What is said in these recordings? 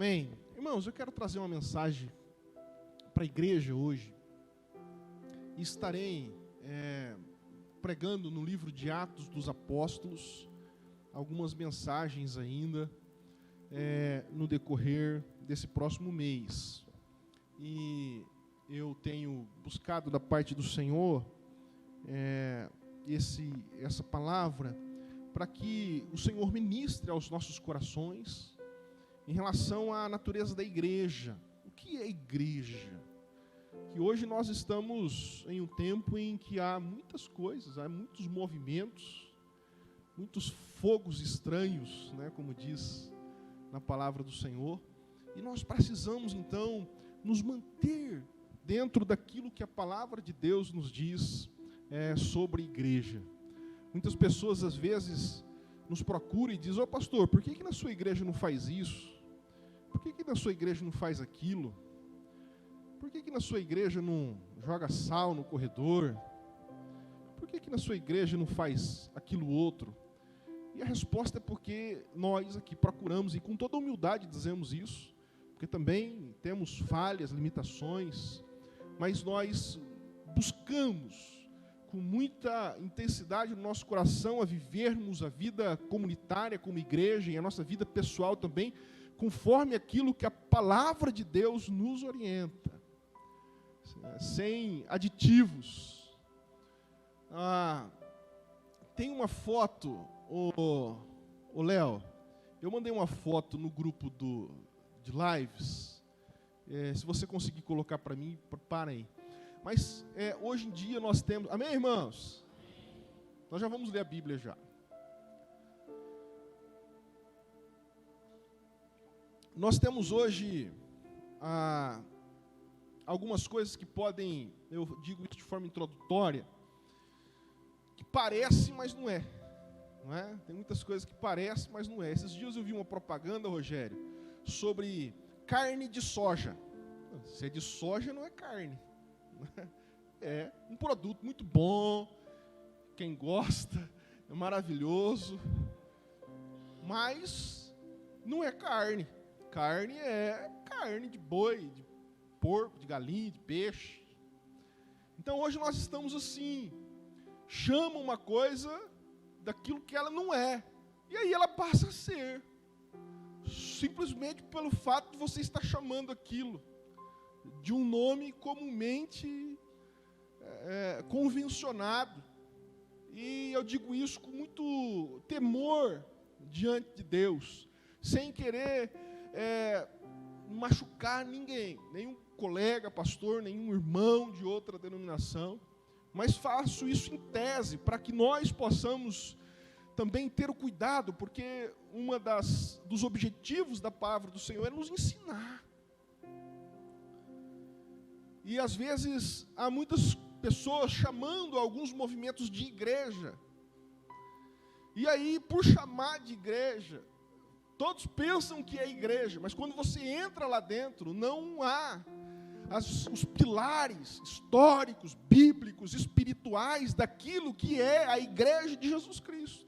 Amém? Irmãos, eu quero trazer uma mensagem para a igreja hoje. E estarei pregando no livro de Atos dos Apóstolos algumas mensagens ainda no decorrer desse próximo mês. E eu tenho buscado da parte do Senhor essa palavra para que o Senhor ministre aos nossos corações em relação à natureza da igreja. O que é igreja? Que hoje nós estamos em um tempo em que há muitas coisas, há muitos movimentos, muitos fogos estranhos, né, como diz na palavra do Senhor. E nós precisamos, então, nos manter dentro daquilo que a palavra de Deus nos diz sobre a igreja. Muitas pessoas, às vezes, nos procuram e dizem: ô pastor, por que na sua igreja não faz isso? Por que na sua igreja não faz aquilo? Por que na sua igreja não joga sal no corredor? Por que na sua igreja não faz aquilo outro? E a resposta é porque nós aqui procuramos, e com toda humildade dizemos isso, porque também temos falhas, limitações, mas nós buscamos com muita intensidade no nosso coração a vivermos a vida comunitária como igreja e a nossa vida pessoal também, conforme aquilo que a palavra de Deus nos orienta, sem aditivos. Tem uma foto, ô Léo, eu mandei uma foto no grupo de lives, se você conseguir colocar para mim, para aí. Mas hoje em dia nós temos, amém, irmãos? Nós já vamos ler a Bíblia já. Nós temos hoje algumas coisas que podem, eu digo isso de forma introdutória, que parece, mas não é. Não é? Tem muitas coisas que parecem, mas não é. Esses dias eu vi uma propaganda, Rogério, sobre carne de soja. Se é de soja, não é carne. É um produto muito bom, quem gosta, é maravilhoso, mas não é carne. Carne é carne de boi, de porco, de galinha, de peixe. Então hoje nós estamos assim, chama uma coisa daquilo que ela não é, e aí ela passa a ser, simplesmente pelo fato de você estar chamando aquilo de um nome comumente convencionado. E eu digo isso com muito temor diante de Deus, sem querer machucar ninguém, nenhum colega, pastor, nenhum irmão de outra denominação, mas faço isso em tese, para que nós possamos também ter o cuidado, porque dos objetivos da palavra do Senhor é nos ensinar. E às vezes há muitas pessoas chamando alguns movimentos de igreja, e aí por chamar de igreja, todos pensam que é igreja, mas quando você entra lá dentro, não há os pilares históricos, bíblicos, espirituais daquilo que é a igreja de Jesus Cristo.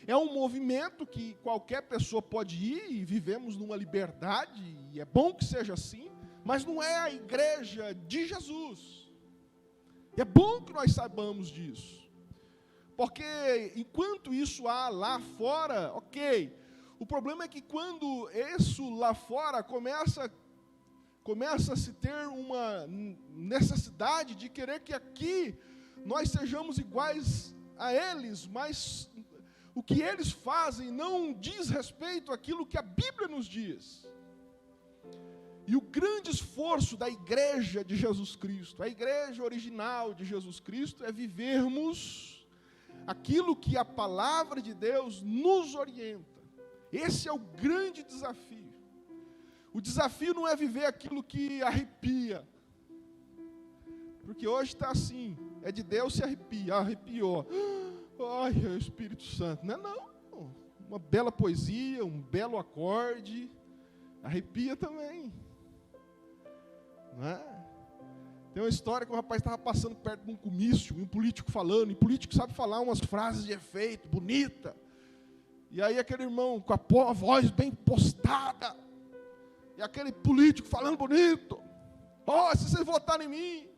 É um movimento que qualquer pessoa pode ir, e vivemos numa liberdade, e é bom que seja assim, mas não é a igreja de Jesus. E é bom que nós saibamos disso, porque enquanto isso há lá fora, ok. O problema é que quando isso lá fora começa a se ter uma necessidade de querer que aqui nós sejamos iguais a eles, mas o que eles fazem não diz respeito àquilo que a Bíblia nos diz. E o grande esforço da igreja de Jesus Cristo, a igreja original de Jesus Cristo, é vivermos aquilo que a palavra de Deus nos orienta. Esse é o grande desafio. O desafio não é viver aquilo que arrepia, porque hoje está assim, é de Deus se arrepia, arrepiou, ai, é o Espírito Santo. Não, uma bela poesia, um belo acorde, arrepia também. Não é? Tem uma história que o rapaz estava passando perto de um comício, e um político falando, e o político sabe falar umas frases de efeito, bonita. E aí aquele irmão com a voz bem postada, E aquele político falando bonito. Ó, se vocês votarem em mim,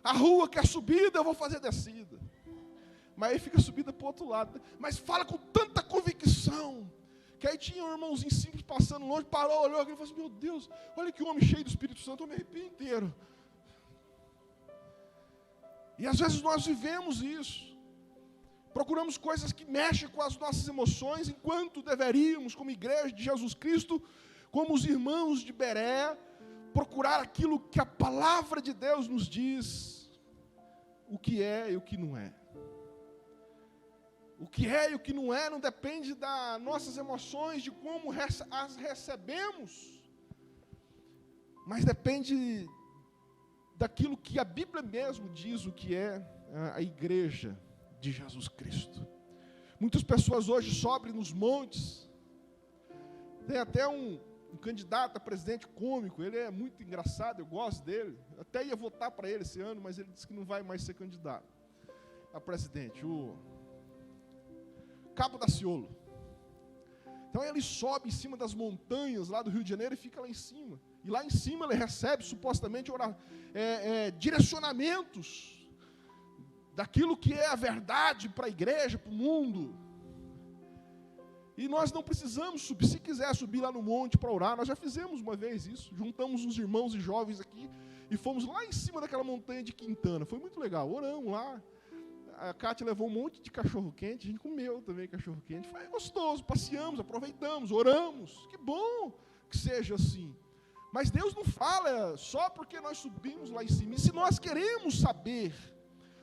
a rua que é subida, eu vou fazer descida. Mas aí fica subida para o outro lado. Mas fala com tanta convicção, que aí tinha um irmãozinho simples passando longe, parou, olhou, e falou assim, meu Deus, olha que homem cheio do Espírito Santo, eu me arrepio inteiro. E às vezes nós vivemos isso. Procuramos coisas que mexem com as nossas emoções, enquanto deveríamos, como igreja de Jesus Cristo, como os irmãos de Beré, procurar aquilo que a palavra de Deus nos diz, o que é e o que não é. O que é e o que não é não depende das nossas emoções, de como as recebemos, mas depende daquilo que a Bíblia mesmo diz o que é a igreja de Jesus Cristo. Muitas pessoas hoje sobem nos montes. Tem até um candidato a presidente cômico, ele é muito engraçado, eu gosto dele. Eu até ia votar para ele esse ano, mas ele disse que não vai mais ser candidato a presidente, o Cabo Daciolo. Então ele sobe em cima das montanhas lá do Rio de Janeiro e fica lá em cima. E lá em cima ele recebe supostamente direcionamentos daquilo que é a verdade para a igreja, para o mundo. E nós não precisamos subir, se quiser subir lá no monte para orar, nós já fizemos uma vez isso, juntamos uns irmãos e jovens aqui, e fomos lá em cima daquela montanha de Quintana, foi muito legal, oramos lá, a Cátia levou um monte de cachorro-quente, a gente comeu também cachorro-quente, foi gostoso, passeamos, aproveitamos, oramos, que bom que seja assim. Mas Deus não fala só porque nós subimos lá em cima, e se nós queremos saber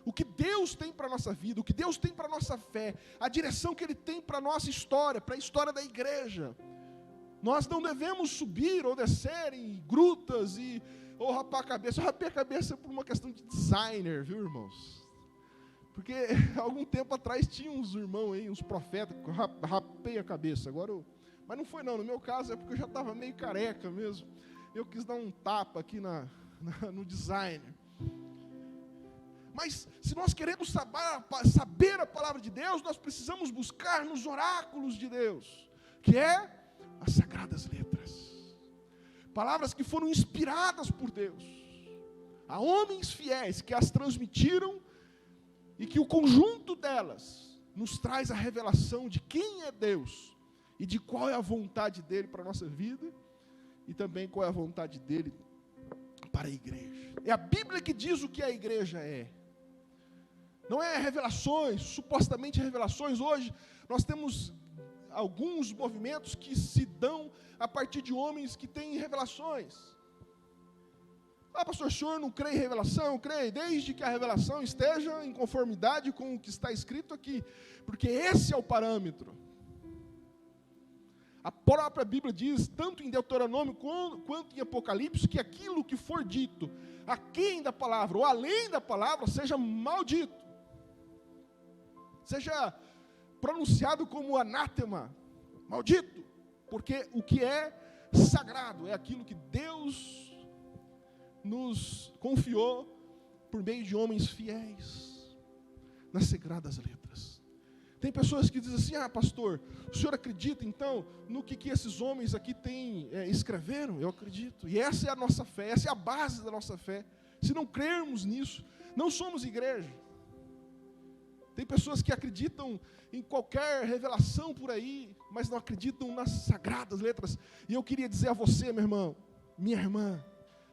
o que Deus tem para a nossa vida, o que Deus tem para a nossa fé, a direção que Ele tem para a nossa história, para a história da igreja, nós não devemos subir ou descer em grutas ou rapar a cabeça. Eu rapei a cabeça por uma questão de designer, viu, irmãos? Porque algum tempo atrás tinha uns irmãos aí, uns profetas, que eu rapei a cabeça. Mas não foi não, no meu caso é porque eu já estava meio careca mesmo. Eu quis dar um tapa aqui no designer. Mas se nós queremos saber a palavra de Deus, nós precisamos buscar nos oráculos de Deus, que é as Sagradas Letras. Palavras que foram inspiradas por Deus, a homens fiéis que as transmitiram, e que o conjunto delas nos traz a revelação de quem é Deus, e de qual é a vontade dEle para a nossa vida, e também qual é a vontade dEle para a igreja. É a Bíblia que diz o que a igreja é. Não é revelações, supostamente revelações. Hoje nós temos alguns movimentos que se dão a partir de homens que têm revelações. Ah, pastor, o senhor não crê em revelação? Eu creio, desde que a revelação esteja em conformidade com o que está escrito aqui, porque esse é o parâmetro. A própria Bíblia diz, tanto em Deuteronômio quanto em Apocalipse, que aquilo que for dito aquém da palavra ou além da palavra seja maldito, seja pronunciado como anátema, maldito, porque o que é sagrado é aquilo que Deus nos confiou por meio de homens fiéis nas Sagradas Letras. Tem pessoas que dizem assim, pastor, o senhor acredita então no que esses homens aqui escreveram? Eu acredito, e essa é a nossa fé, essa é a base da nossa fé. Se não crermos nisso, não somos igreja. Tem pessoas que acreditam em qualquer revelação por aí, mas não acreditam nas Sagradas Letras. E eu queria dizer a você, meu irmão, minha irmã,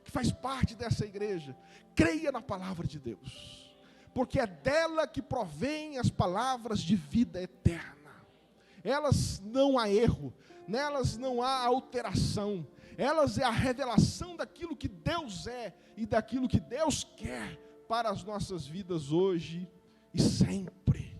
que faz parte dessa igreja, creia na palavra de Deus, porque é dela que provém as palavras de vida eterna. Elas não há erro, nelas não há alteração, elas é a revelação daquilo que Deus é e daquilo que Deus quer para as nossas vidas hoje e sempre.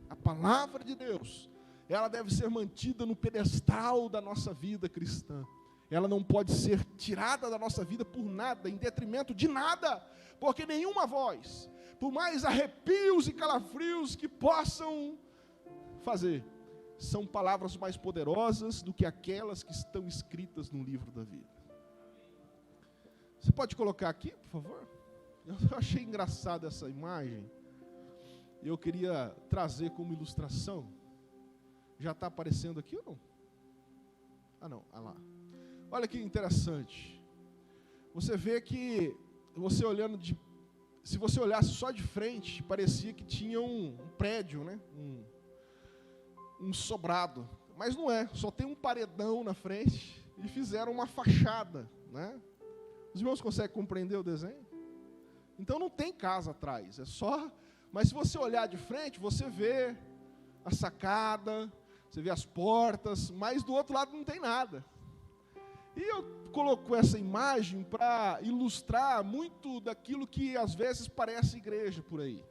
A palavra de Deus, ela deve ser mantida no pedestal da nossa vida cristã. Ela não pode ser tirada da nossa vida por nada, em detrimento de nada, porque nenhuma voz, por mais arrepios e calafrios que possam fazer, são palavras mais poderosas do que aquelas que estão escritas no livro da vida. Você pode colocar aqui, por favor? Eu achei engraçada essa imagem. Eu queria trazer como ilustração. Já está aparecendo aqui ou não? Ah, não. Ah lá. Olha que interessante. Você vê que, se você olhasse só de frente, parecia que tinha um prédio, né? Um sobrado. Mas não é, só tem um paredão na frente e fizeram uma fachada, né? Os irmãos conseguem compreender o desenho? Então não tem casa atrás, é só... Mas se você olhar de frente, você vê a sacada, você vê as portas, mas do outro lado não tem nada. E eu coloco essa imagem para ilustrar muito daquilo que às vezes parece igreja por aí.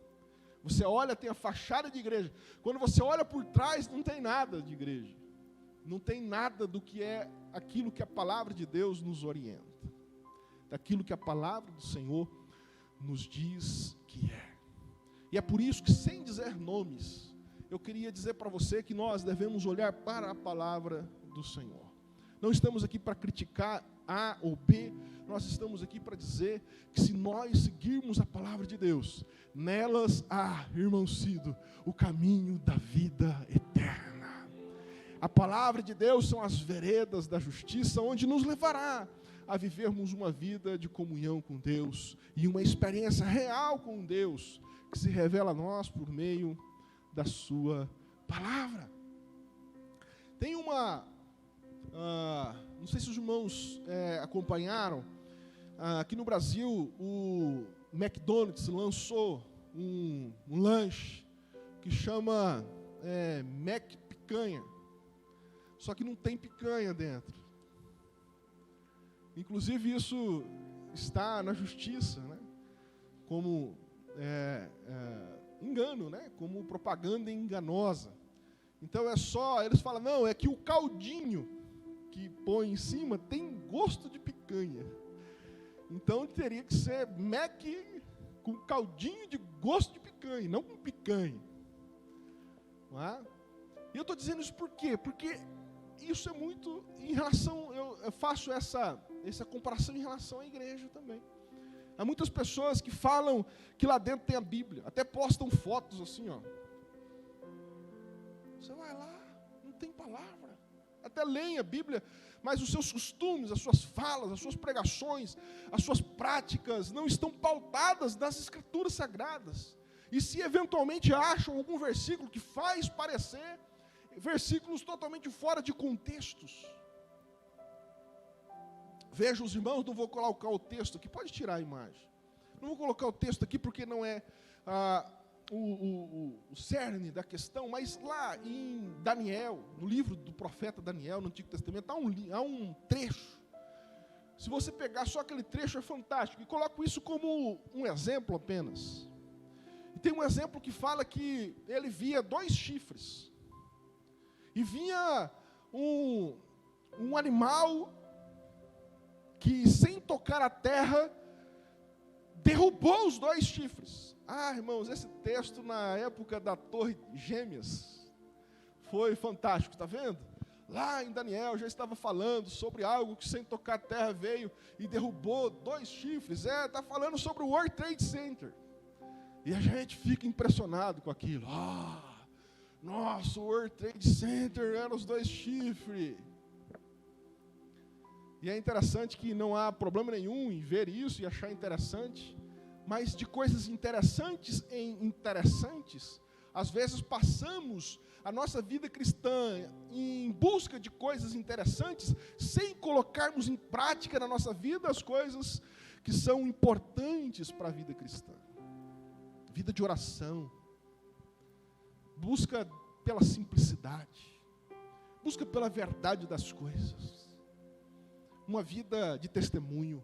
Você olha, tem a fachada de igreja. Quando você olha por trás, não tem nada de igreja. Não tem nada do que é aquilo que a palavra de Deus nos orienta. Daquilo que a palavra do Senhor nos diz que é. E é por isso que, sem dizer nomes, eu queria dizer para você que nós devemos olhar para a palavra do Senhor. Não estamos aqui para criticar A ou B, nós estamos aqui para dizer que se nós seguirmos a palavra de Deus, nelas há, irmão Cido, o caminho da vida eterna. A palavra de Deus são as veredas da justiça, onde nos levará a vivermos uma vida de comunhão com Deus e uma experiência real com Deus, que se revela a nós por meio da sua palavra. Tem uma... não sei se os irmãos acompanharam, aqui no Brasil o McDonald's lançou um lanche que chama Mac Picanha, só que não tem picanha dentro. Inclusive isso está na justiça, né? Como engano, né? Como propaganda enganosa. Então eles falam, não, é que o caldinho que põe em cima tem gosto de picanha. Então teria que ser Mac com caldinho de gosto de picanha, não com picanha. Não é? E eu estou dizendo isso por quê? Porque isso é muito em relação, eu faço essa comparação em relação à igreja também. Há muitas pessoas que falam que lá dentro tem a Bíblia, até postam fotos assim, ó. Você vai lá, não tem palavra. Até leem a Bíblia, mas os seus costumes, as suas falas, as suas pregações, as suas práticas não estão pautadas nas Escrituras Sagradas. E se eventualmente acham algum versículo que faz parecer versículos totalmente fora de contextos. Veja os irmãos, não vou colocar o texto aqui, pode tirar a imagem. Não vou colocar o texto aqui porque não é o cerne da questão, mas lá em Daniel, no livro do profeta Daniel, no Antigo Testamento, há um trecho. Se você pegar só aquele trecho, é fantástico. E coloco isso como um exemplo apenas. E tem um exemplo que fala que ele via 2 chifres. E vinha um animal que, sem tocar a terra, derrubou os 2 chifres. Irmãos, esse texto na época da Torre Gêmeas foi fantástico, está vendo? Lá em Daniel já estava falando sobre algo que sem tocar a terra veio e derrubou 2 chifres. Está falando sobre o World Trade Center. E a gente fica impressionado com aquilo. Nossa, o World Trade Center eram os 2 chifres. E é interessante que não há problema nenhum em ver isso e achar interessante, mas de coisas interessantes em interessantes, às vezes passamos a nossa vida cristã em busca de coisas interessantes, sem colocarmos em prática na nossa vida as coisas que são importantes para a vida cristã. Vida de oração, busca pela simplicidade, busca pela verdade das coisas. Uma vida de testemunho,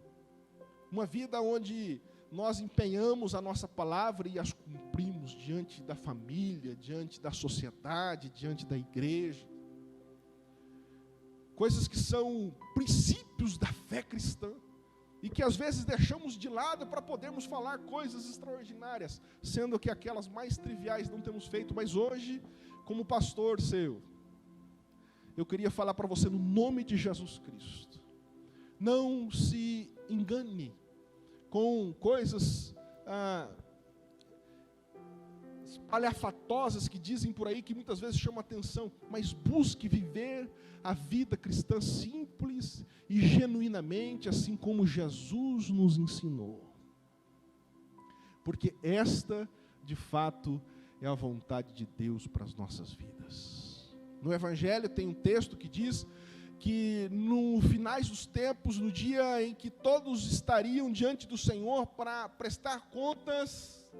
uma vida onde nós empenhamos a nossa palavra e as cumprimos diante da família, diante da sociedade, diante da igreja. Coisas que são princípios da fé cristã e que às vezes deixamos de lado para podermos falar coisas extraordinárias, sendo que aquelas mais triviais não temos feito. Mas hoje, como pastor seu, eu queria falar para você no nome de Jesus Cristo. Não se engane com coisas espalhafatosas que dizem por aí, que muitas vezes chamam atenção, mas busque viver a vida cristã simples e genuinamente, assim como Jesus nos ensinou. Porque esta, de fato, é a vontade de Deus para as nossas vidas. No Evangelho tem um texto que diz que no finais dos tempos, no dia em que todos estariam diante do Senhor para prestar contas,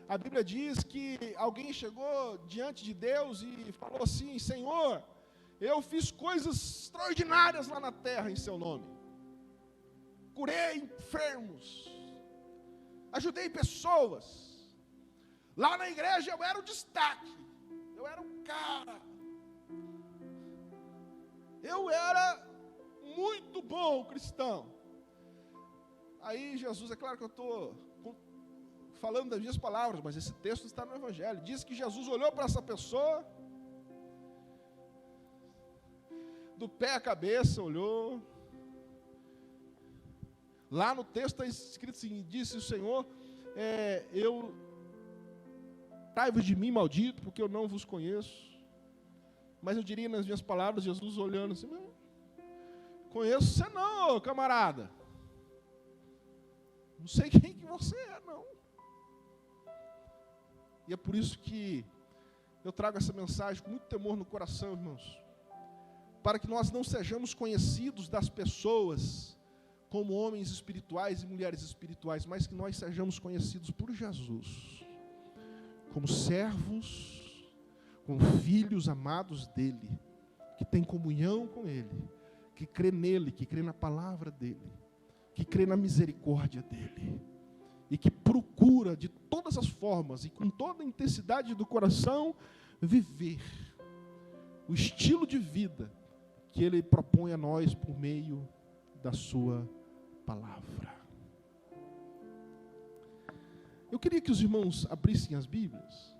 a Bíblia diz que alguém chegou diante de Deus e falou assim: Senhor, eu fiz coisas extraordinárias lá na terra em seu nome. Curei enfermos, ajudei pessoas. Lá na igreja eu era o destaque, eu era o cara. Eu era muito bom cristão. Aí Jesus, é claro que eu estou falando das minhas palavras, mas esse texto está no Evangelho. Diz que Jesus olhou para essa pessoa, do pé à cabeça, olhou. Lá no texto está escrito assim: disse o Senhor, sai-vos de mim, maldito, porque eu não vos conheço. Mas eu diria nas minhas palavras, Jesus olhando assim: conheço você não, camarada. Não sei quem que você é, não. E é por isso que eu trago essa mensagem com muito temor no coração, irmãos. Para que nós não sejamos conhecidos das pessoas como homens espirituais e mulheres espirituais, mas que nós sejamos conhecidos por Jesus, como servos, como filhos amados dele, que tem comunhão com ele, que crê nele, que crê na palavra dele, que crê na misericórdia dele, e que procura de todas as formas e com toda a intensidade do coração viver o estilo de vida que ele propõe a nós por meio da sua palavra. Eu queria que os irmãos abrissem as Bíblias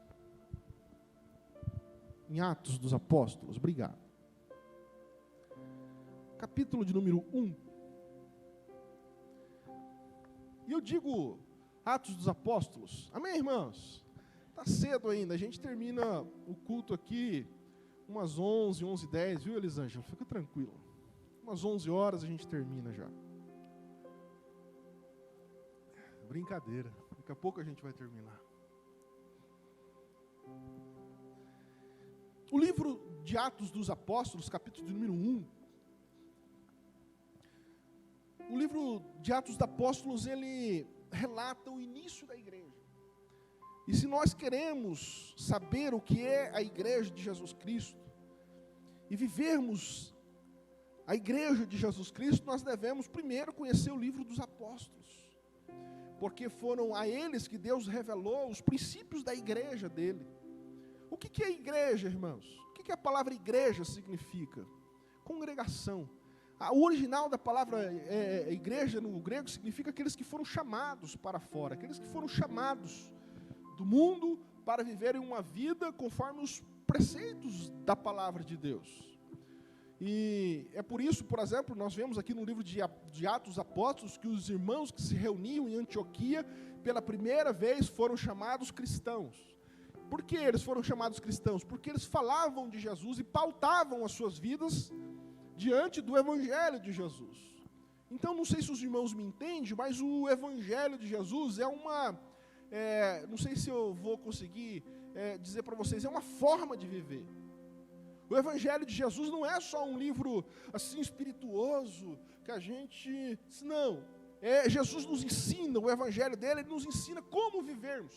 em Atos dos Apóstolos. Obrigado. Capítulo de número 1. E eu digo Atos dos Apóstolos. Amém, irmãos? Está cedo ainda. A gente termina o culto aqui umas 11, 11h10, viu, Elisângela? Fica tranquilo. Umas 11 horas a gente termina já. Brincadeira. Daqui a pouco a gente vai terminar. O livro de Atos dos Apóstolos, capítulo de número 1. O livro de Atos dos Apóstolos, ele relata o início da igreja. E se nós queremos saber o que é a igreja de Jesus Cristo, e vivermos a igreja de Jesus Cristo, nós devemos primeiro conhecer o livro dos apóstolos. Porque foram a eles que Deus revelou os princípios da igreja dele. O que é igreja, irmãos? O que a palavra igreja significa? Congregação. O original da palavra igreja no grego significa aqueles que foram chamados para fora, aqueles que foram chamados do mundo para viverem uma vida conforme os preceitos da palavra de Deus. E é por isso, por exemplo, nós vemos aqui no livro de Atos dos Apóstolos que os irmãos que se reuniam em Antioquia pela primeira vez foram chamados cristãos. Por que eles foram chamados cristãos? Porque eles falavam de Jesus e pautavam as suas vidas diante do Evangelho de Jesus. Então, não sei se os irmãos me entendem, mas o Evangelho de Jesus não sei se eu vou conseguir dizer para vocês, é uma forma de viver. O Evangelho de Jesus não é só um livro assim espirituoso, que a gente... Não, Jesus nos ensina, o Evangelho dele, ele nos ensina como vivermos,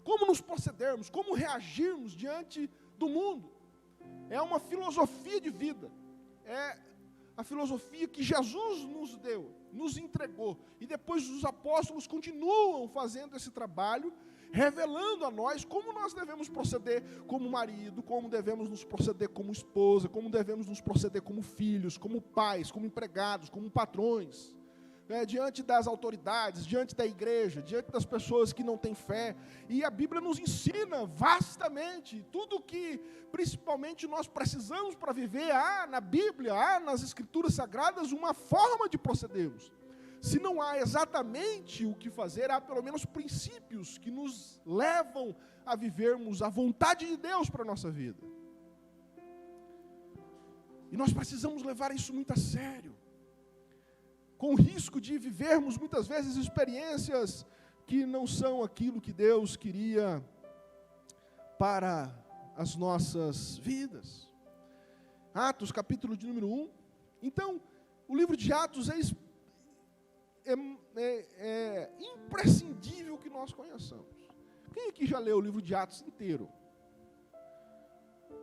como nos procedermos, como reagirmos diante do mundo. É uma filosofia de vida. É a filosofia que Jesus nos deu, nos entregou. E depois os apóstolos continuam fazendo esse trabalho, revelando a nós como nós devemos proceder como marido, como devemos nos proceder como esposa, como devemos nos proceder como filhos, como pais, como empregados, como patrões, diante das autoridades, diante da igreja, diante das pessoas que não têm fé. E a Bíblia nos ensina vastamente tudo o que principalmente nós precisamos para viver. Há na Bíblia, há nas Escrituras Sagradas uma forma de procedermos. se não há exatamente o que fazer, há pelo menos princípios que nos levam a vivermos a vontade de Deus para a nossa vida. E nós precisamos levar isso muito a sério, com o risco de vivermos muitas vezes experiências que não são aquilo que Deus queria para as nossas vidas. Atos, capítulo de número 1. Então, o livro de Atos é imprescindível que nós conheçamos. Quem aqui já leu o livro de Atos inteiro?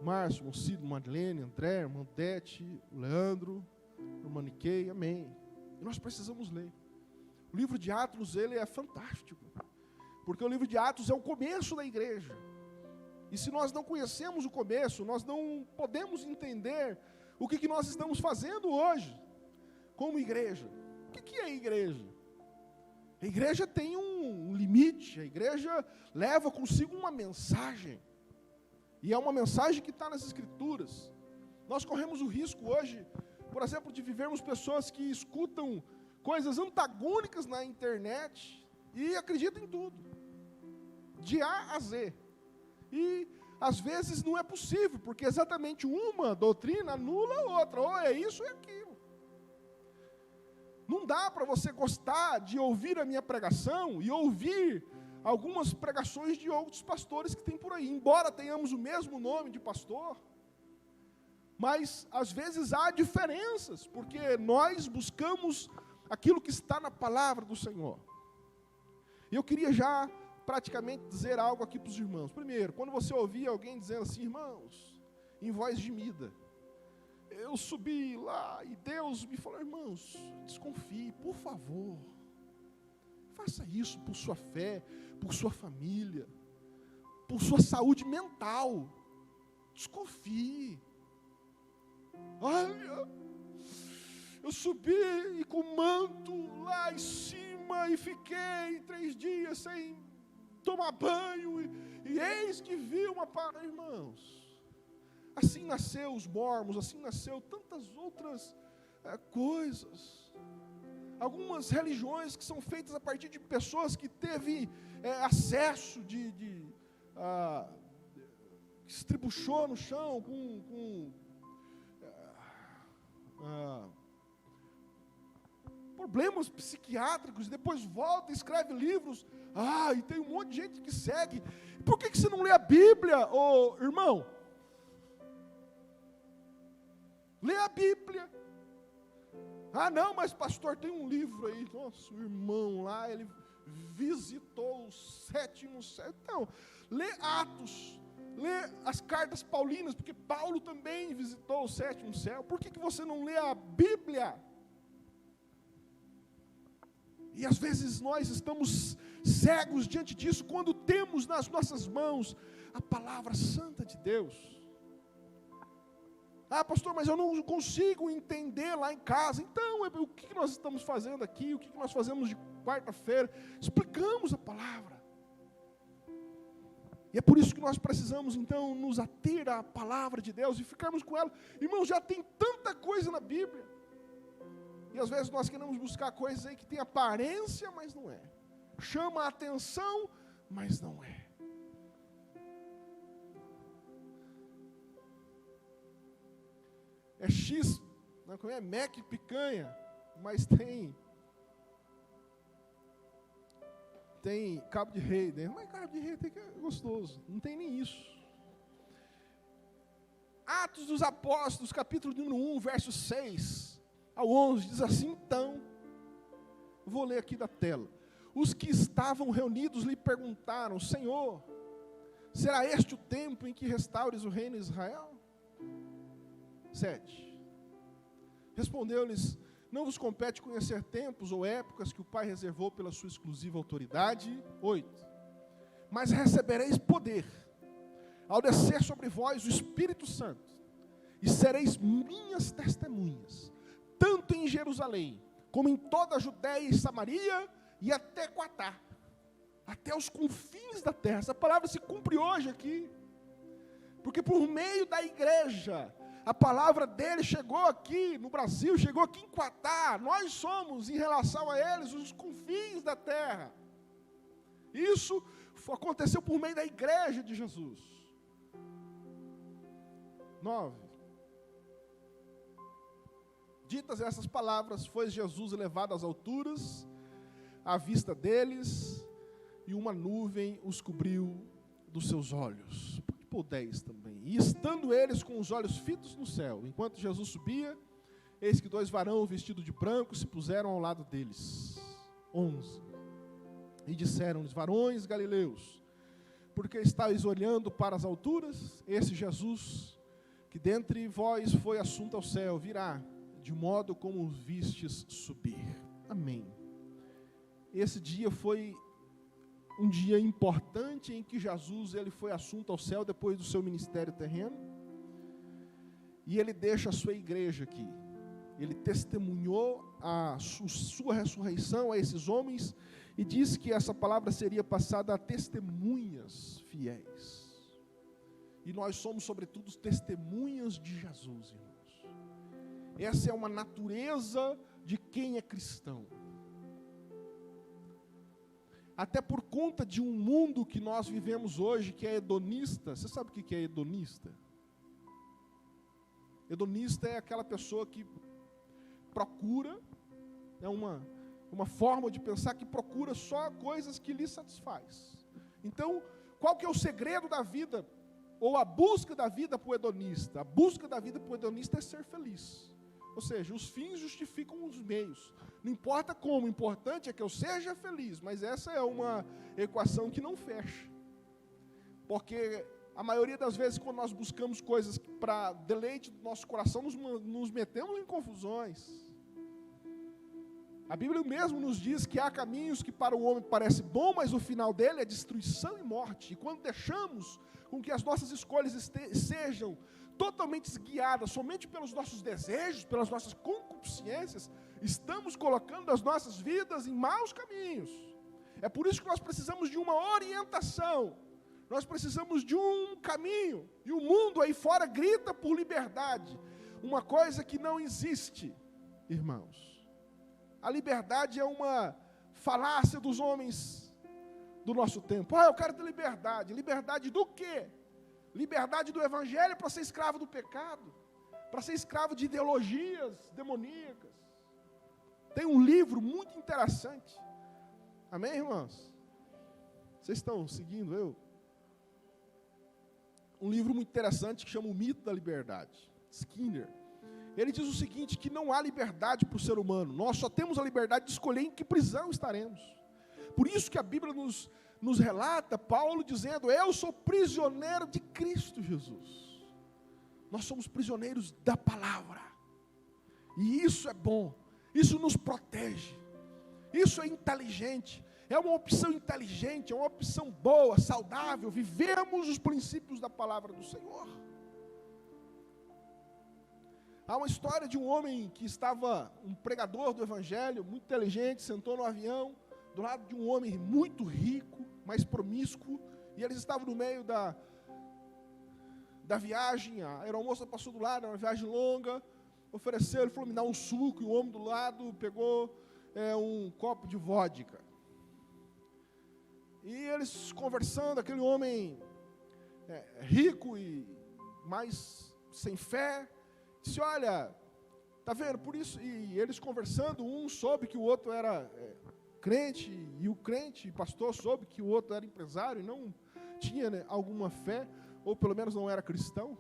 Márcio, Moncido, Madeleine, André, irmã Dete, Leandro, irmã Niquei, amém. E nós precisamos ler. O livro de Atos, ele é fantástico, porque o livro de Atos é o começo da igreja. E se nós não conhecemos o começo, nós não podemos entender o que nós estamos fazendo hoje, como igreja. O que é a igreja? A igreja tem um limite, a igreja leva consigo uma mensagem. E é uma mensagem que está nas Escrituras. Nós corremos o risco hoje, por exemplo, de vivermos pessoas que escutam coisas antagônicas na internet e acreditam em tudo, de A a Z. E às vezes não é possível, porque exatamente uma doutrina anula a outra, ou é isso ou é aquilo. Não dá para você gostar de ouvir a minha pregação e ouvir algumas pregações de outros pastores que tem por aí, embora tenhamos o mesmo nome de pastor, mas às vezes há diferenças, porque nós buscamos aquilo que está na palavra do Senhor. E eu queria já praticamente dizer algo aqui para os irmãos. Primeiro, quando você ouvir alguém dizendo assim, irmãos, em voz gemida, eu subi lá e Deus me falou, irmãos, desconfie, por favor. Faça isso por sua fé, por sua família, por sua saúde mental. Desconfie. Olha, eu subi e com o manto lá em cima e fiquei 3 dias sem tomar banho e eis que vi uma palavra, irmãos. Assim nasceu os mormons, assim nasceu tantas outras coisas. Algumas religiões que são feitas a partir de pessoas que teve acesso que se estribuchou no chão com problemas psiquiátricos, depois volta e escreve livros, e tem um monte de gente que segue. Por que você não lê a Bíblia, irmão? Lê a Bíblia. Não, mas pastor, tem um livro aí, nosso irmão lá, ele visitou o 7º céu. Então, lê Atos, lê as cartas paulinas, porque Paulo também visitou o 7º céu. Por que você não lê a Bíblia? E às vezes nós estamos cegos diante disso, quando temos nas nossas mãos a palavra santa de Deus. Pastor, mas eu não consigo entender lá em casa. Então, o que nós estamos fazendo aqui? O que nós fazemos de quarta-feira? Explicamos a palavra. E é por isso que nós precisamos, então, nos ater à palavra de Deus e ficarmos com ela. Irmãos, já tem tanta coisa na Bíblia. E às vezes nós queremos buscar coisas aí que tem aparência, mas não é. Chama a atenção, mas não é. É X, não é Mac picanha, mas tem cabo de rei dentro. Mas cabo de rei tem que é gostoso, não tem nem isso. Atos dos Apóstolos, capítulo número 1, verso 6 ao 11, diz assim, então, vou ler aqui da tela. Os que estavam reunidos lhe perguntaram, Senhor, será este o tempo em que restaures o reino de Israel? 7. Respondeu-lhes, não vos compete conhecer tempos ou épocas que o Pai reservou pela sua exclusiva autoridade. 8. Mas recebereis poder, ao descer sobre vós o Espírito Santo, e sereis minhas testemunhas, tanto em Jerusalém, como em toda a Judéia e Samaria, e até Quatá, até os confins da terra. Essa palavra se cumpre hoje aqui, porque por meio da igreja, A palavra dele chegou aqui no Brasil, chegou aqui em Quatá. Nós somos, em relação a eles, os confins da terra. Isso aconteceu por meio da igreja de Jesus. 9. Ditas essas palavras, foi Jesus elevado às alturas, à vista deles, e uma nuvem os cobriu dos seus olhos. Pode pôr 10 também. E estando eles com os olhos fitos no céu, enquanto Jesus subia, eis que 2 varões vestidos de branco se puseram ao lado deles. 11. E disseram-lhes: varões galileus, porque estáis olhando para as alturas? Esse Jesus, que dentre vós foi assunto ao céu, virá, de modo como o vistes subir. Amém. Esse dia foi um dia importante em que Jesus ele foi assunto ao céu depois do seu ministério terreno. E ele deixa a sua igreja aqui. Ele testemunhou a sua ressurreição a esses homens e disse que essa palavra seria passada a testemunhas fiéis. E nós somos, sobretudo, testemunhas de Jesus, irmãos. Essa é uma natureza de quem é cristão. Até por conta de um mundo que nós vivemos hoje, que é hedonista. Você sabe o que é hedonista? Hedonista é aquela pessoa que procura, é uma forma de pensar que procura só coisas que lhe satisfaz. Então, qual que é o segredo da vida, ou a busca da vida para o hedonista? A busca da vida para o hedonista é ser feliz. Ou seja, os fins justificam os meios. Não importa como, o importante é que eu seja feliz. Mas essa é uma equação que não fecha. Porque a maioria das vezes, quando nós buscamos coisas para deleite do nosso coração, nos metemos em confusões. A Bíblia mesmo nos diz que há caminhos que para o homem parece bom, mas o final dele é destruição e morte. E quando deixamos com que as nossas escolhas sejam totalmente guiadas somente pelos nossos desejos, pelas nossas concupiscências, estamos colocando as nossas vidas em maus caminhos. É por isso que nós precisamos de uma orientação, nós precisamos de um caminho, e o mundo aí fora grita por liberdade, uma coisa que não existe, irmãos. A liberdade é uma falácia dos homens do nosso tempo. Eu quero ter liberdade. Liberdade do quê? Liberdade do evangelho para ser escravo do pecado, para ser escravo de ideologias demoníacas. Tem um livro muito interessante. Amém, irmãos? Vocês estão seguindo eu? Um livro muito interessante que chama O Mito da Liberdade. Skinner. Ele diz o seguinte, que não há liberdade para o ser humano. Nós só temos a liberdade de escolher em que prisão estaremos. Por isso que a Bíblia nos relata Paulo dizendo: eu sou prisioneiro de Cristo Jesus. Nós somos prisioneiros da palavra. E isso é bom. Isso nos protege. Isso é inteligente. É uma opção inteligente, é uma opção boa, saudável. Vivemos os princípios da palavra do Senhor. Há uma história de um homem que estava, um pregador do evangelho, muito inteligente, sentou no avião, do lado de um homem muito rico, mais promíscuo, e eles estavam no meio da viagem. A aeromoça passou do lado, era uma viagem longa, ofereceu, ele falou: me dá um suco, e o homem do lado pegou um copo de vodka. E eles conversando, aquele homem rico e mais sem fé, disse: olha, tá vendo, por isso, e eles conversando, um soube que o outro era crente, e o crente, pastor, soube que o outro era empresário e não tinha alguma fé, ou pelo menos não era cristão.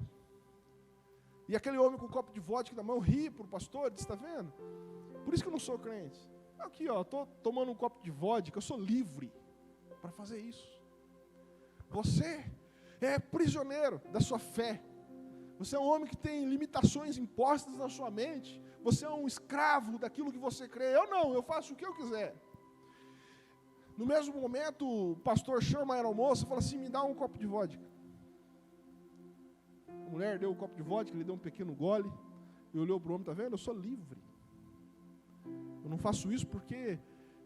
E aquele homem com um copo de vodka na mão ri para o pastor, disse: está vendo? Por isso que eu não sou crente. Aqui, estou tomando um copo de vodka, eu sou livre para fazer isso. Você é prisioneiro da sua fé. Você é um homem que tem limitações impostas na sua mente. Você é um escravo daquilo que você crê. Eu não, eu faço o que eu quiser. No mesmo momento, o pastor chama a aeromoça e fala assim: me dá um copo de vodka. A mulher deu um copo de vodka, ele deu um pequeno gole, e olhou para o homem: está vendo? Eu sou livre. Eu não faço isso porque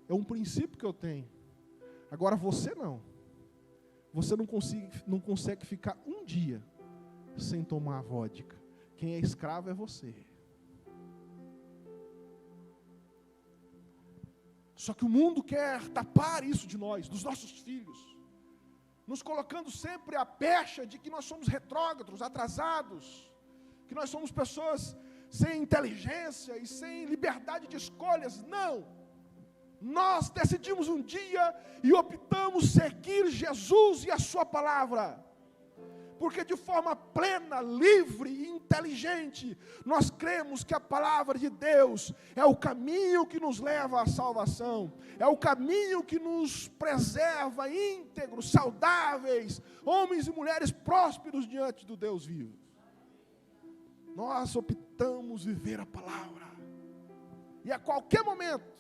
é um princípio que eu tenho. Agora você não. Você não consegue ficar um dia sem tomar vodka. Quem é escravo é você. Só que o mundo quer tapar isso de nós, dos nossos filhos, nos colocando sempre a pecha de que nós somos retrógrados, atrasados, que nós somos pessoas sem inteligência e sem liberdade de escolhas. Não! Nós decidimos um dia e optamos seguir Jesus e a sua palavra. Porque de forma plena, livre e inteligente, nós cremos que a palavra de Deus é o caminho que nos leva à salvação, é o caminho que nos preserva íntegros, saudáveis, homens e mulheres prósperos diante do Deus vivo. Nós optamos viver a palavra, e a qualquer momento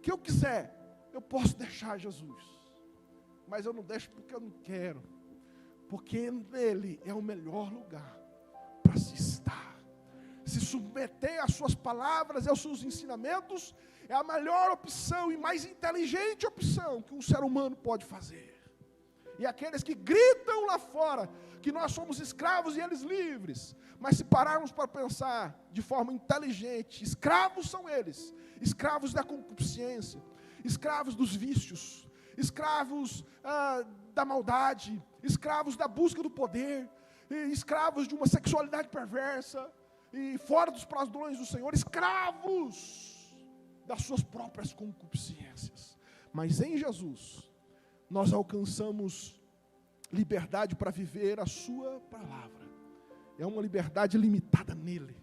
que eu quiser, eu posso deixar Jesus, mas eu não deixo porque eu não quero, porque nele é o melhor lugar para se estar. Se submeter às suas palavras e aos seus ensinamentos é a melhor opção e mais inteligente opção que um ser humano pode fazer. E aqueles que gritam lá fora que nós somos escravos e eles livres, mas se pararmos para pensar de forma inteligente, escravos são eles, escravos da concupiscência, escravos dos vícios, escravos da maldade, escravos da busca do poder, escravos de uma sexualidade perversa, e fora dos padrões do Senhor, escravos das suas próprias concupiscências. Mas em Jesus, nós alcançamos liberdade para viver a sua palavra. É uma liberdade limitada nele.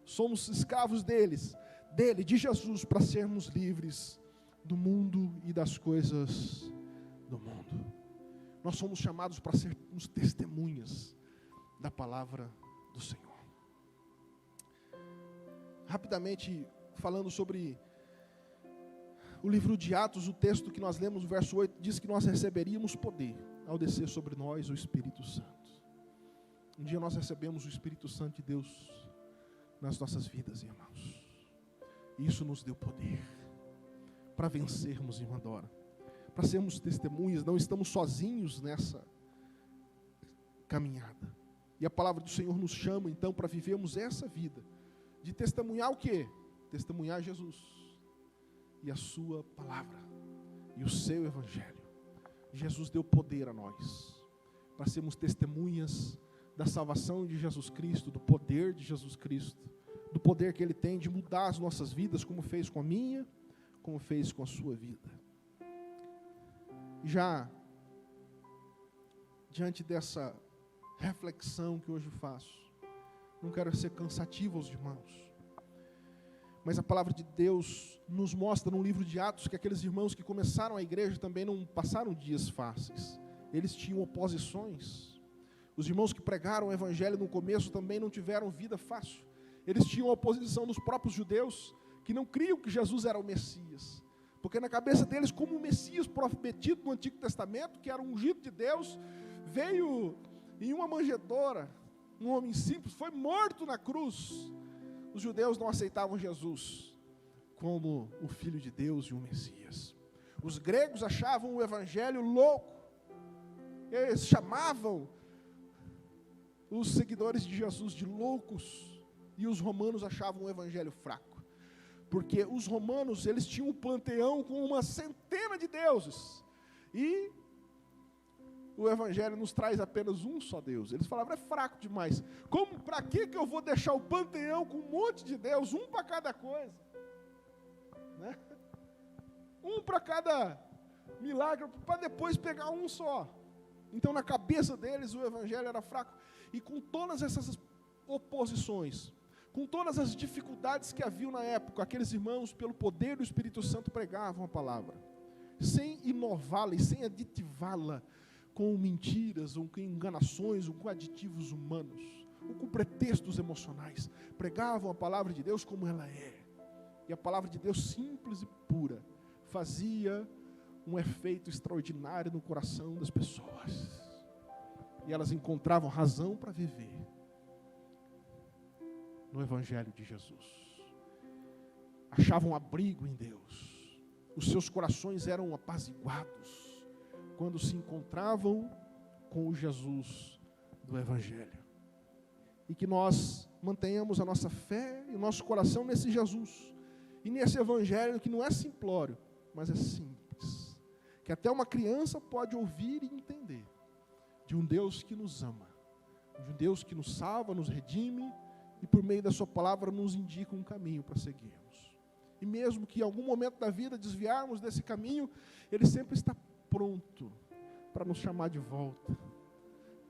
Somos escravos dele, de Jesus, para sermos livres do mundo e das coisas do mundo. Nós somos chamados para sermos testemunhas da palavra do Senhor. Rapidamente, falando sobre o livro de Atos, o texto que nós lemos, o verso 8, diz que nós receberíamos poder ao descer sobre nós o Espírito Santo. Um dia nós recebemos o Espírito Santo de Deus nas nossas vidas, irmãos. E isso nos deu poder para vencermos, irmã Dora, para sermos testemunhas. Não estamos sozinhos nessa caminhada. E a palavra do Senhor nos chama então para vivermos essa vida de testemunhar o quê? Testemunhar Jesus e a sua palavra e o seu evangelho. Jesus deu poder a nós para sermos testemunhas da salvação de Jesus Cristo, do poder de Jesus Cristo, do poder que Ele tem de mudar as nossas vidas, como fez com a minha, como fez com a sua vida. Já diante dessa reflexão que hoje faço, não quero ser cansativo aos irmãos, mas a palavra de Deus nos mostra no livro de Atos que aqueles irmãos que começaram a igreja também não passaram dias fáceis. Eles tinham oposições. Os irmãos que pregaram o evangelho no começo também não tiveram vida fácil. Eles tinham oposição dos próprios judeus, que não criam que Jesus era o Messias. Porque na cabeça deles, como o Messias prometido no Antigo Testamento, que era um ungido de Deus, veio em uma manjedoura, um homem simples, foi morto na cruz. Os judeus não aceitavam Jesus como o Filho de Deus e o Messias. Os gregos achavam o evangelho louco. Eles chamavam os seguidores de Jesus de loucos. E os romanos achavam o evangelho fraco. Porque os romanos, eles tinham um panteão com uma centena de deuses. E o evangelho nos traz apenas um só Deus. Eles falavam, é fraco demais. Para que eu vou deixar o panteão com um monte de Deus, um para cada coisa? Né? Um para cada milagre, para depois pegar um só. Então na cabeça deles o evangelho era fraco. E com todas essas oposições, com todas as dificuldades que haviam na época, aqueles irmãos, pelo poder do Espírito Santo, pregavam a palavra, sem inová-la e sem aditivá-la com mentiras, ou com enganações, ou com aditivos humanos, ou com pretextos emocionais. Pregavam a palavra de Deus como ela é. E a palavra de Deus, simples e pura, fazia um efeito extraordinário no coração das pessoas. E elas encontravam razão para viver no Evangelho de Jesus. Achavam abrigo em Deus. Os seus corações eram apaziguados quando se encontravam com o Jesus do Evangelho. E que nós mantenhamos a nossa fé e o nosso coração nesse Jesus. E nesse evangelho que não é simplório, mas é simples. Que até uma criança pode ouvir e entender. De um Deus que nos ama. De um Deus que nos salva, nos redime e por meio da sua palavra nos indica um caminho para seguirmos. E mesmo que em algum momento da vida desviarmos desse caminho, Ele sempre está pronto para nos chamar de volta,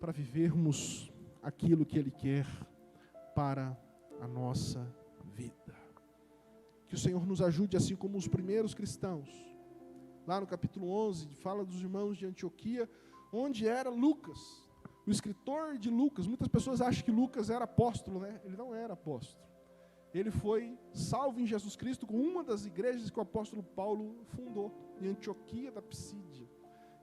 para vivermos aquilo que Ele quer para a nossa vida. Que o Senhor nos ajude, assim como os primeiros cristãos. Lá no capítulo 11, fala dos irmãos de Antioquia, onde era Lucas, o escritor de Lucas. Muitas pessoas acham que Lucas era apóstolo, né? Ele não era apóstolo. Ele foi salvo em Jesus Cristo com uma das igrejas que o apóstolo Paulo fundou, em Antioquia da Psídia.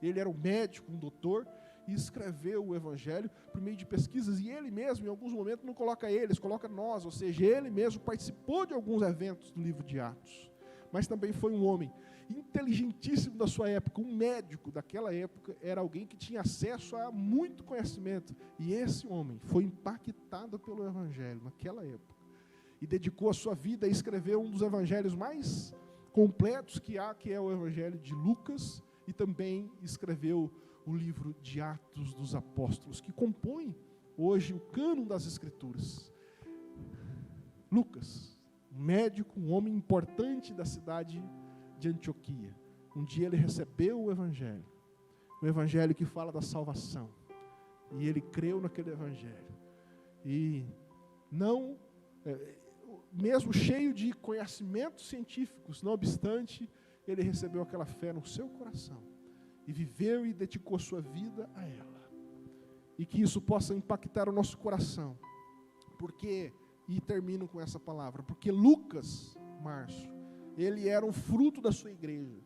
Ele era um médico, um doutor, e escreveu o evangelho por meio de pesquisas, e ele mesmo, em alguns momentos, não coloca eles, coloca nós, ou seja, ele mesmo participou de alguns eventos do livro de Atos, mas também foi um homem inteligentíssimo da sua época, um médico daquela época, era alguém que tinha acesso a muito conhecimento, e esse homem foi impactado pelo evangelho naquela época, e dedicou a sua vida a escrever um dos evangelhos mais completos que há, que é o evangelho de Lucas, e também escreveu o livro de Atos dos Apóstolos, que compõe hoje o cânon das Escrituras. Lucas, um médico, um homem importante da cidade de Antioquia. Um dia ele recebeu o evangelho que fala da salvação, e ele creu naquele evangelho, e não, mesmo cheio de conhecimentos científicos, não obstante, ele recebeu aquela fé no seu coração, e viveu e dedicou sua vida a ela. E que isso possa impactar o nosso coração. Porque, e termino com essa palavra, porque Lucas, Márcio, ele era um fruto da sua igreja.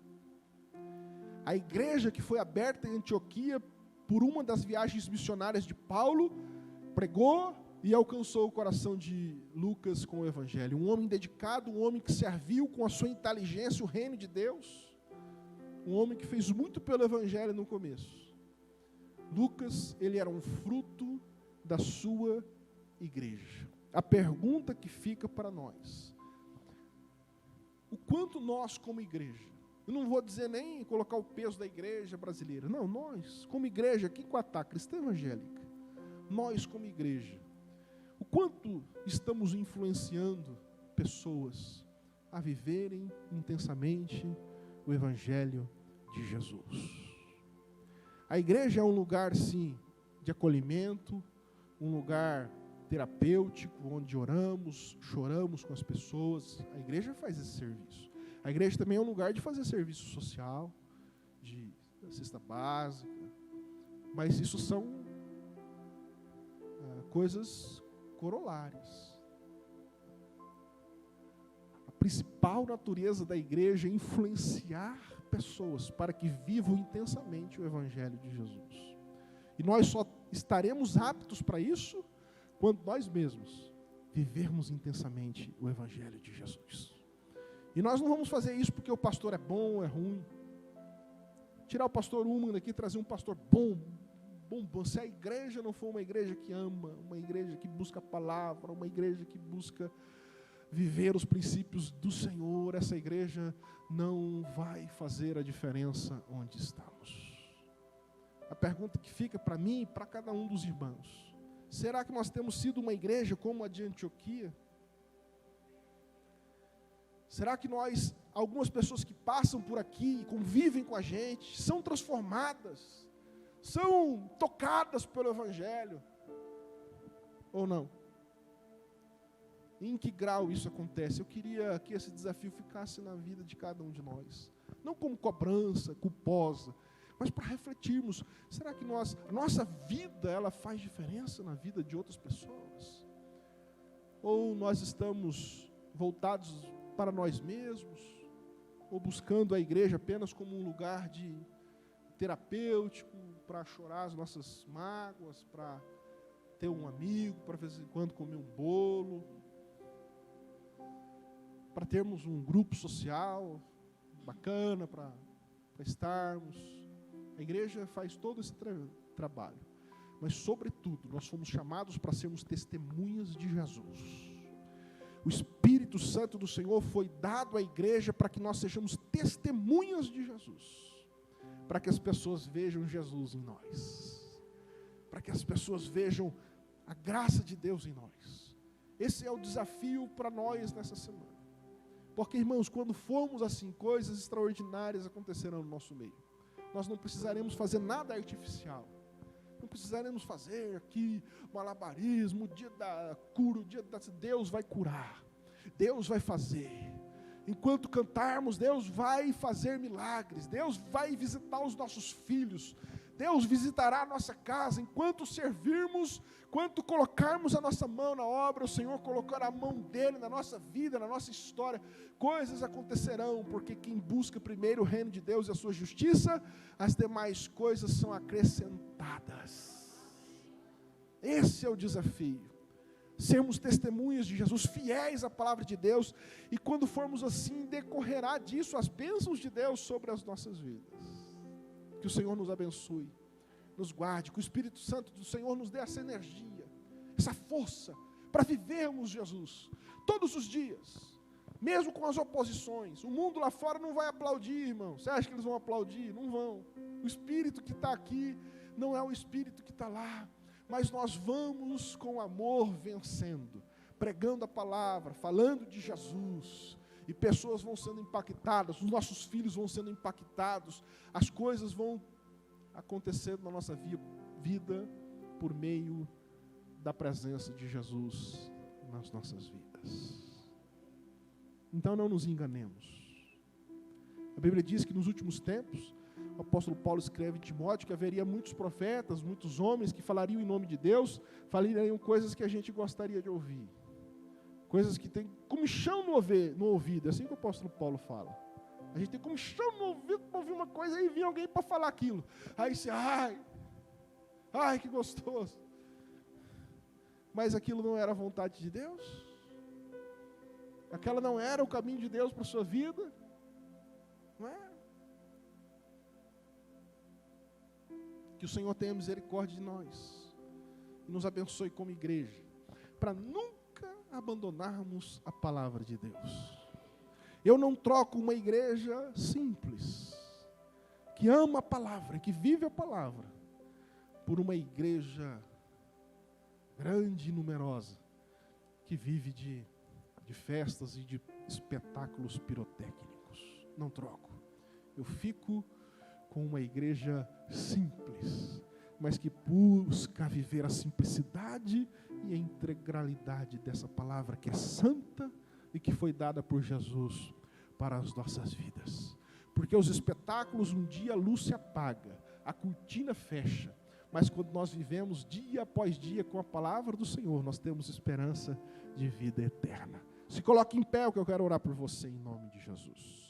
A igreja que foi aberta em Antioquia por uma das viagens missionárias de Paulo, pregou e alcançou o coração de Lucas com o evangelho. Um homem dedicado, um homem que serviu com a sua inteligência o reino de Deus. Um homem que fez muito pelo evangelho no começo. Lucas, ele era um fruto da sua igreja. A pergunta que fica para nós: o quanto nós como igreja, eu não vou dizer nem colocar o peso da igreja brasileira, não, nós como igreja aqui em Quatá, cristã evangélica, nós como igreja, o quanto estamos influenciando pessoas a viverem intensamente o evangelho de Jesus. A igreja é um lugar, sim, de acolhimento, um lugar terapêutico, onde oramos, choramos com as pessoas. A igreja faz esse serviço. A igreja também é um lugar de fazer serviço social, de cesta básica, mas isso são coisas corolárias. A principal natureza da igreja é influenciar pessoas para que vivam intensamente o evangelho de Jesus. E nós só estaremos aptos para isso quando nós mesmos vivermos intensamente o evangelho de Jesus. E nós não vamos fazer isso porque o pastor é bom ou é ruim. Tirar o pastor Uman daqui e trazer um pastor bom. Se a igreja não for uma igreja que ama, uma igreja que busca a palavra, uma igreja que busca viver os princípios do Senhor, essa igreja não vai fazer a diferença onde estamos. A pergunta que fica para mim e para cada um dos irmãos: será que nós temos sido uma igreja como a de Antioquia? Será que nós, algumas pessoas que passam por aqui, convivem com a gente, são transformadas, são tocadas pelo evangelho? Ou não? Em que grau isso acontece? Eu queria que esse desafio ficasse na vida de cada um de nós. Não como cobrança culposa, mas para refletirmos. Será que nossa vida, ela faz diferença na vida de outras pessoas? Ou nós estamos voltados para nós mesmos? Ou buscando a igreja apenas como um lugar de terapêutico, para chorar as nossas mágoas, para ter um amigo, para de vez em quando comer um bolo, para termos um grupo social bacana, para estarmos. A igreja faz todo esse trabalho. mas, sobretudo, nós fomos chamados para sermos testemunhas de Jesus. O Espírito Santo do Senhor foi dado à igreja para que nós sejamos testemunhas de Jesus, para que as pessoas vejam Jesus em nós, para que as pessoas vejam a graça de Deus em nós. Esse é o desafio para nós nessa semana. Porque, irmãos, quando formos assim, coisas extraordinárias acontecerão no nosso meio. Nós não precisaremos fazer nada artificial. Não precisaremos fazer aqui malabarismo, o dia da cura, Deus vai curar. Deus vai fazer. Enquanto cantarmos, Deus vai fazer milagres. Deus vai visitar os nossos filhos. Deus visitará a nossa casa. Enquanto servirmos, enquanto colocarmos a nossa mão na obra, o Senhor colocará a mão dele na nossa vida, na nossa história. Coisas acontecerão, porque quem busca primeiro o reino de Deus e a sua justiça, as demais coisas são acrescentadas. Esse é o desafio. Sermos testemunhas de Jesus, fiéis à palavra de Deus, e quando formos assim, decorrerá disso as bênçãos de Deus sobre as nossas vidas. Que o Senhor nos abençoe, nos guarde, que o Espírito Santo do Senhor nos dê essa energia, essa força, para vivermos Jesus, todos os dias, mesmo com as oposições. O mundo lá fora não vai aplaudir, irmão. Você acha que eles vão aplaudir? Não vão. O Espírito que está aqui não é o Espírito que está lá, mas nós vamos com amor vencendo, pregando a palavra, falando de Jesus, e pessoas vão sendo impactadas, os nossos filhos vão sendo impactados, as coisas vão acontecendo na nossa vida por meio da presença de Jesus nas nossas vidas. Então não nos enganemos. A Bíblia diz que nos últimos tempos, o apóstolo Paulo escreve em Timóteo que haveria muitos profetas, muitos homens que falariam em nome de Deus, falariam coisas que a gente gostaria de ouvir. Coisas que tem comichão no ouvido, é assim que o apóstolo Paulo fala. A gente tem comichão no ouvido para ouvir uma coisa e vir alguém para falar aquilo. Aí você, ai, que gostoso. Mas aquilo não era a vontade de Deus? Aquela não era o caminho de Deus para a sua vida? Não era? Que o Senhor tenha misericórdia de nós e nos abençoe como igreja, para nunca abandonarmos a palavra de Deus. Eu não troco uma igreja simples, que ama a palavra, que vive a palavra, por uma igreja grande e numerosa, que vive de festas e de espetáculos pirotécnicos. Não troco. Eu fico com uma igreja simples, mas que busca viver a simplicidade e a integralidade dessa palavra que é santa e que foi dada por Jesus para as nossas vidas. Porque os espetáculos, um dia a luz se apaga, a cortina fecha, mas quando nós vivemos dia após dia com a palavra do Senhor, nós temos esperança de vida eterna. Se coloque em pé, que eu quero orar por você em nome de Jesus.